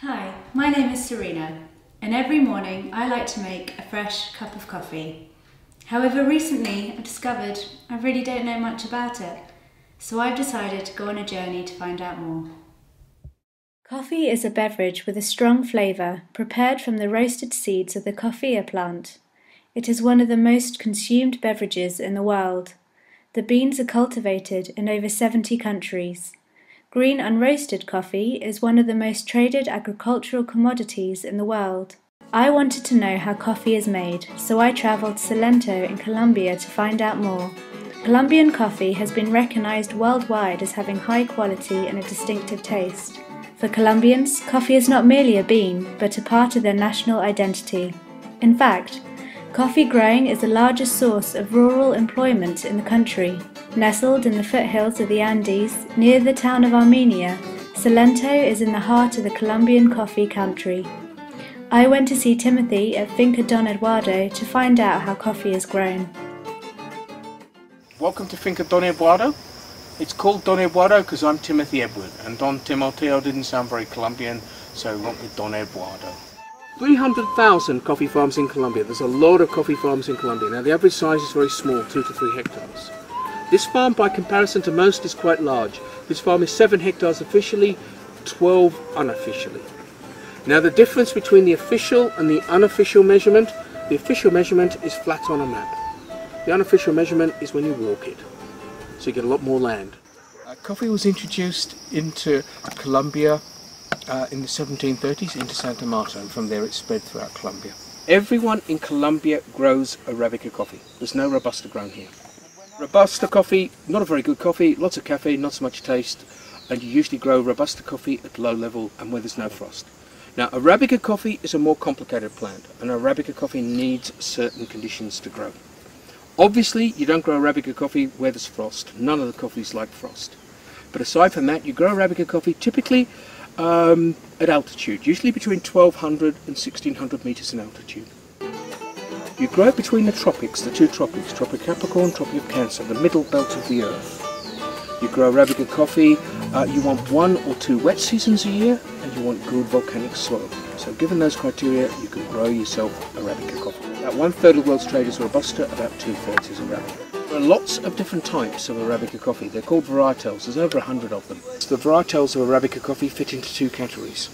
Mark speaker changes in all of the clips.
Speaker 1: Hi, my name is Serena, and every morning I like to make a fresh cup of coffee. However, recently I discovered I really don't know much about it, so I've decided to go on a journey to find out more. Coffee is a beverage with a strong flavour prepared from the roasted seeds of the coffea plant. It is one of the most consumed beverages in the world. The beans are cultivated in over 70 countries. Green unroasted coffee is one of the most traded agricultural commodities in the world. I wanted to know how coffee is made, so I travelled to Salento in Colombia to find out more. Colombian coffee has been recognized worldwide as having high quality and a distinctive taste. For Colombians, coffee is not merely a bean, but a part of their national identity. In fact, coffee growing is the largest source of rural employment in the country. Nestled in the foothills of the Andes, near the town of Armenia, Salento is in the heart of the Colombian coffee country. I went to see Timothy at Finca Don Eduardo to find out how coffee is grown.
Speaker 2: Welcome to Finca Don Eduardo. It's called Don Eduardo because I'm Timothy Edward, and Don Timoteo didn't sound very Colombian, so we went with Don Eduardo.
Speaker 3: 300,000 coffee farms in Colombia. There's a lot of coffee farms in Colombia. Now the average size is very small, 2 to 3 hectares. This farm, by comparison to most, is quite large. This farm is 7 hectares officially, 12 unofficially. Now the difference between the official and the unofficial measurement, the official measurement is flat on a map. The unofficial measurement is when you walk it. So you get a lot more land.
Speaker 2: Coffee was introduced into Colombia in the 1730s into Santa Marta, and from there it spread throughout Colombia. Everyone in Colombia grows Arabica coffee. There's no Robusta grown here. Robusta coffee, not a very good coffee, lots of caffeine, not so much taste, and you usually grow Robusta coffee at low level and where there's no frost. Now Arabica coffee is a more complicated plant, and Arabica coffee needs certain conditions to grow. Obviously you don't grow Arabica coffee where there's frost. None of the coffees like frost. But aside from that, you grow Arabica coffee typically at altitude, usually between 1200 and 1600 meters in altitude. You grow it between the tropics, the two tropics, Tropic of Capricorn, Tropic of Cancer, the middle belt of the earth. You grow Arabica coffee, you want 1 or 2 wet seasons a year, and you want good volcanic soil. So given those criteria, you can grow yourself Arabica coffee. About 1/3 of the world's trade is Robusta, about 2/3 is Arabica. There are lots of different types of Arabica coffee. They're called varietals. There's over 100 of them. The varietals of Arabica coffee fit into 2 categories.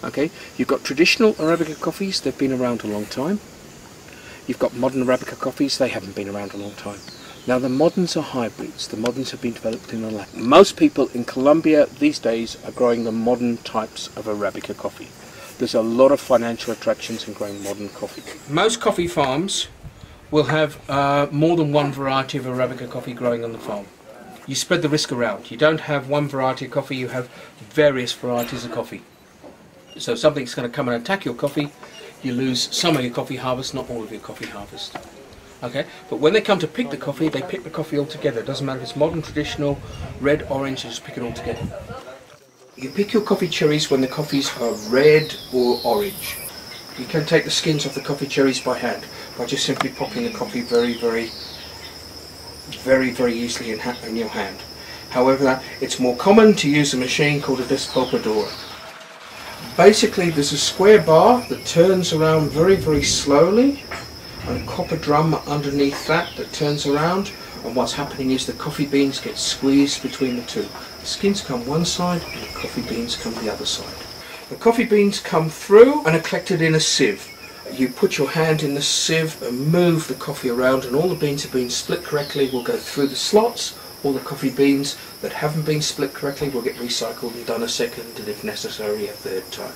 Speaker 2: Okay, you've got traditional Arabica coffees, they've been around a long time. You've got modern Arabica coffees, they haven't been around a long time. Now the moderns are hybrids. The moderns have been developed in the lab. Most people in Colombia these days are growing the modern types of Arabica coffee. There's a lot of financial attractions in growing modern coffee. Most coffee farms will have more than one variety of Arabica coffee growing on the farm. You spread the risk around. You don't have one variety of coffee, you have various varieties of coffee. So if something's going to come and attack your coffee, you lose some of your coffee harvest, not all of your coffee harvest. Okay, but when they come to pick the coffee, they pick the coffee all together. It doesn't matter if it's modern, traditional, red, orange, they just pick it all together. You pick your coffee cherries when the coffees are red or orange. You can take the skins off the coffee cherries by hand, by just simply popping the coffee very easily in your hand. However, it's more common to use a machine called a despulpadora. Basically, there's a square bar that turns around very slowly, and a copper drum underneath that turns around, and what's happening is the coffee beans get squeezed between the two. The skins come one side and the coffee beans come the other side. The coffee beans come through and are collected in a sieve. You put your hand in the sieve and move the coffee around, and all the beans have been split correctly will go through the slots. All the coffee beans that haven't been split correctly will get recycled and done a second, and if necessary a third time.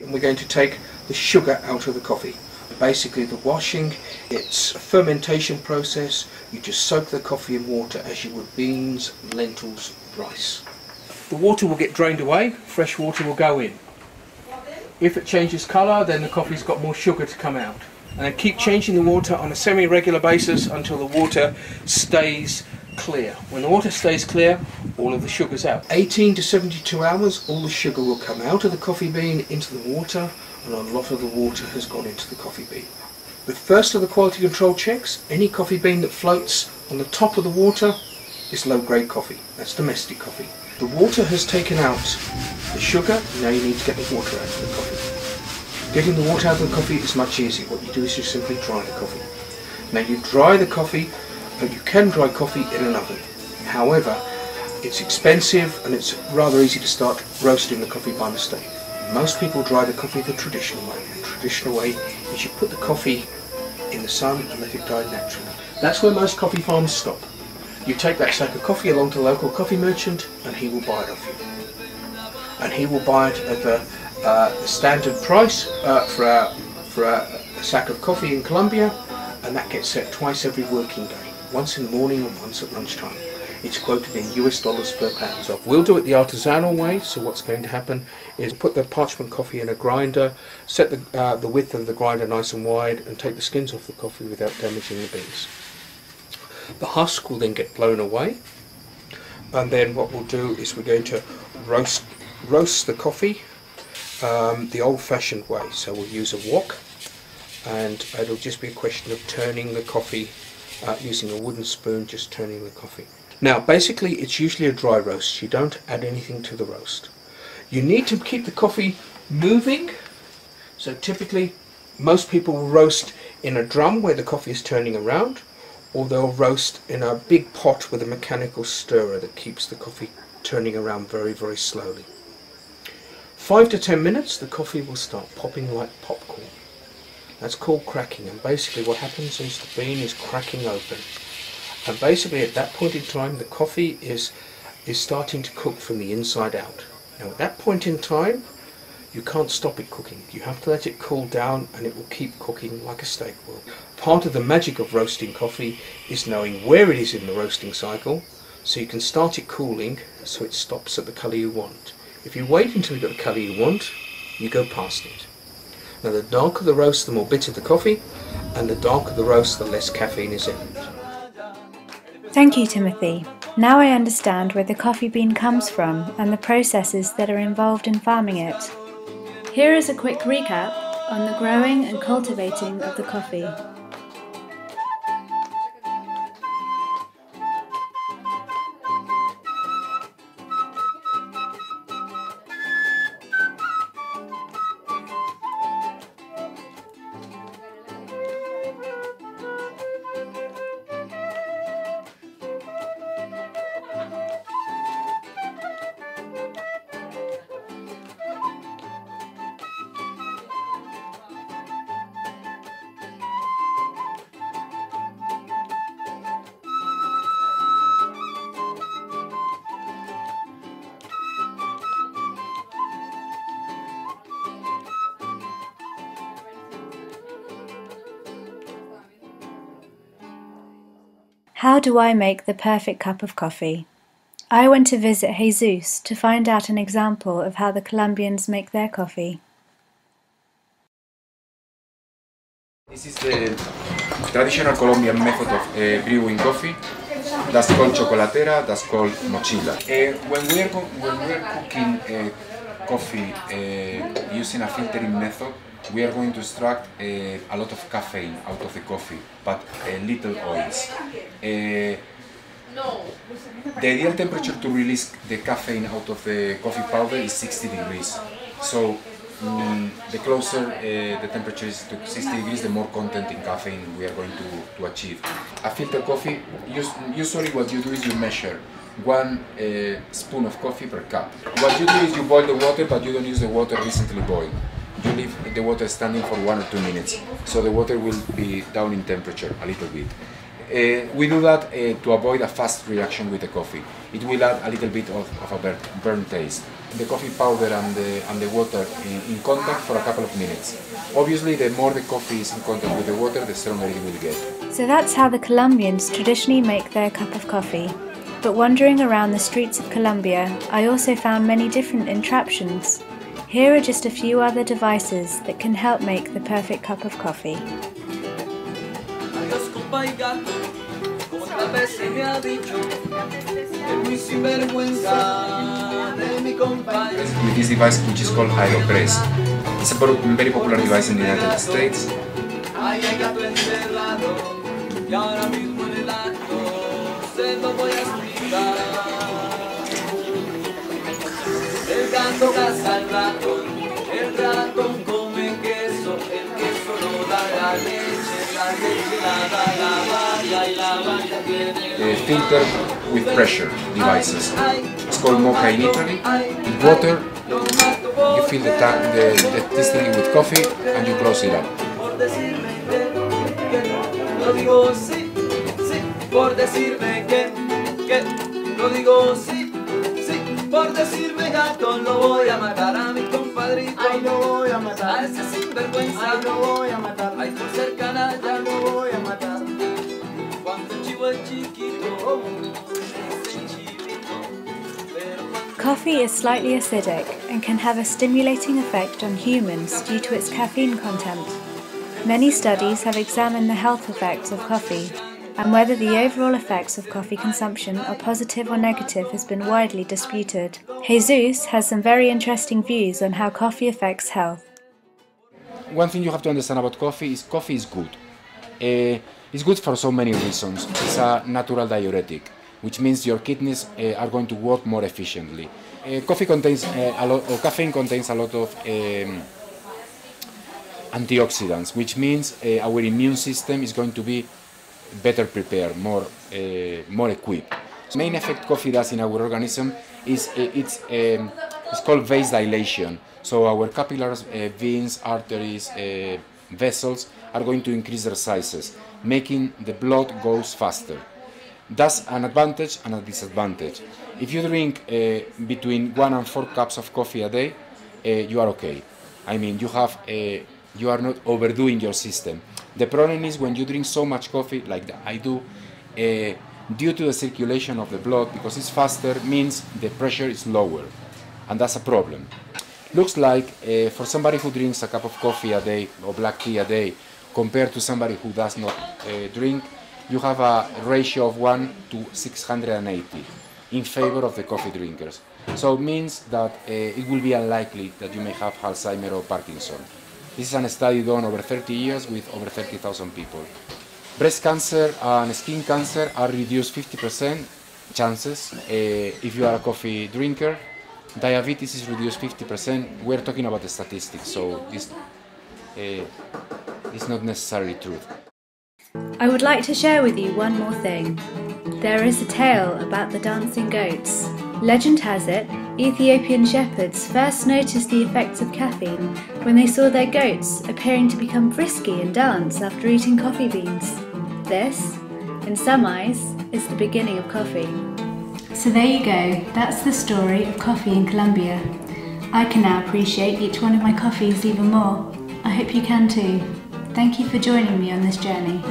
Speaker 2: And we're going to take the sugar out of the coffee. Basically the washing, it's a fermentation process. You just soak the coffee in water as you would beans, lentils, rice. The water will get drained away, fresh water will go in. If it changes colour, then the coffee's got more sugar to come out. And then keep changing the water on a semi-regular basis until the water stays clear. When the water stays clear, all of the sugar's out. 18 to 72 hours, all the sugar will come out of the coffee bean into the water, and a lot of the water has gone into the coffee bean. The first of the quality control checks, any coffee bean that floats on the top of the water is low-grade coffee. That's domestic coffee. The water has taken out the sugar, now you need to get the water out of the coffee. Getting the water out of the coffee is much easier. What you do is you simply dry the coffee. Now you dry the coffee, you can dry coffee in an oven. However, it's expensive and it's rather easy to start roasting the coffee by mistake. Most people dry the coffee the traditional way. The traditional way is you put the coffee in the sun and let it dry naturally. That's where most coffee farms stop. You take that sack of coffee along to the local coffee merchant and he will buy it off you. And he will buy it at the standard price for a sack of coffee in Colombia, and that gets set twice every working day, once in the morning and once at lunchtime. It's quoted in US dollars per pound. So we'll do it the artisanal way. So what's going to happen is put the parchment coffee in a grinder, set the width of the grinder nice and wide, and take the skins off the coffee without damaging the beans. The husk will then get blown away, and then what we'll do is we're going to roast the coffee the old-fashioned way. So we'll use a wok, and it'll just be a question of turning the coffee using a wooden spoon, just turning the coffee. Now basically it's usually a dry roast, you don't add anything to the roast. You need to keep the coffee moving, so typically most people will roast in a drum where the coffee is turning around, or they'll roast in a big pot with a mechanical stirrer that keeps the coffee turning around very, very slowly. 5 to 10 minutes the coffee will start popping like popcorn. That's called cracking, and basically what happens is the bean is cracking open. And basically at that point in time the coffee is starting to cook from the inside out. Now at that point in time you can't stop it cooking. You have to let it cool down and it will keep cooking like a steak will. Part of the magic of roasting coffee is knowing where it is in the roasting cycle, so you can start it cooling so it stops at the colour you want. If you wait until you've got the colour you want, you go past it. Now the darker the roast, the more bitter the coffee, and the darker the roast, the less caffeine is in it.
Speaker 1: Thank you, Timothy. Now I understand where the coffee bean comes from and the processes that are involved in farming it. Here is a quick recap on the growing and cultivating of the coffee. How do I make the perfect cup of coffee? I went to visit Jesus to find out an example of how the Colombians make their coffee.
Speaker 4: This is the traditional Colombian method of brewing coffee. That's called chocolatera, that's called mochila. When we are cooking coffee using a filtering method, we are going to extract a lot of caffeine out of the coffee, but little oils. The ideal temperature to release the caffeine out of the coffee powder is 60 degrees. So the closer the temperature is to 60 degrees, the more content in caffeine we are going to achieve. A filtered coffee, usually what you do is you measure 1 spoon of coffee per cup. What you do is you boil the water, but you don't use the water recently boiled. You leave the water standing for 1 or 2 minutes, so the water will be down in temperature a little bit. We do that to avoid a fast reaction with the coffee. It will add a little bit of a burnt taste. The coffee powder and the water in contact for a couple of minutes. Obviously, the more the coffee is in contact with the water, the stronger it will get.
Speaker 1: So that's how the Colombians traditionally make their cup of coffee. But wandering around the streets of Colombia, I also found many different entraptions. Here are just a few other devices that can help make the perfect cup of coffee.
Speaker 4: With this device, which is called Aeropress. It's a very popular device in the United States.
Speaker 5: cuando caza el ratón come queso, el queso no da la leche la da la vaca y la vaca tiene
Speaker 4: filter with pressure devices. It's called mocha in Italy. With water, you fill this thing with coffee and you close it up.
Speaker 5: Por decirme que, lo digo sí, sí, por decirme que, lo digo sí, sí, por decirme gato, lo voy a matar a mi compadrito.
Speaker 6: Ay, lo voy a matar.
Speaker 5: A ese sinvergüenza.
Speaker 6: Ay, lo voy a matar.
Speaker 5: Ay, por ser canalla,
Speaker 6: Lo voy a matar.
Speaker 5: cuando el chivo es chiquito, es chivito, pero cuando
Speaker 1: Coffee is slightly acidic and can have a stimulating effect on humans due to its caffeine content. Many studies have examined the health effects of coffee, and whether the overall effects of coffee consumption are positive or negative has been widely disputed. Jesus has some very interesting views on how coffee affects health.
Speaker 4: One thing you have to understand about coffee is good. It's good for so many reasons. It's a natural diuretic, which means your kidneys are going to work more efficiently. Coffee contains or caffeine contains a lot of antioxidants, which means our immune system is going to be better prepared, more equipped. The main effect coffee does in our organism is it's called vasodilation. So our capillaries, veins, arteries, vessels are going to increase their sizes, making the blood goes faster. That's an advantage and a disadvantage. If you drink between 1 and 4 cups of coffee a day, you are okay. I mean, you are not overdoing your system. The problem is when you drink so much coffee, like I do, due to the circulation of the blood, because it's faster, means the pressure is lower, and that's a problem. Looks like for somebody who drinks a cup of coffee a day or black tea a day, compared to somebody who does not drink, you have a ratio of 1 to 680 in favor of the coffee drinkers. So it means that it will be unlikely that you may have Alzheimer or Parkinson. This is a study done over 30 years with over 30,000 people. Breast cancer and skin cancer are reduced 50% chances if you are a coffee drinker. Diabetes is reduced 50%. We're talking about the statistics, so this is not necessarily true.
Speaker 1: I would like to share with you one more thing. There is a tale about the dancing goats. Legend has it, Ethiopian shepherds first noticed the effects of caffeine when they saw their goats appearing to become frisky and dance after eating coffee beans. This, in some eyes, is the beginning of coffee. So there you go, that's the story of coffee in Colombia. I can now appreciate each one of my coffees even more. I hope you can too. Thank you for joining me on this journey.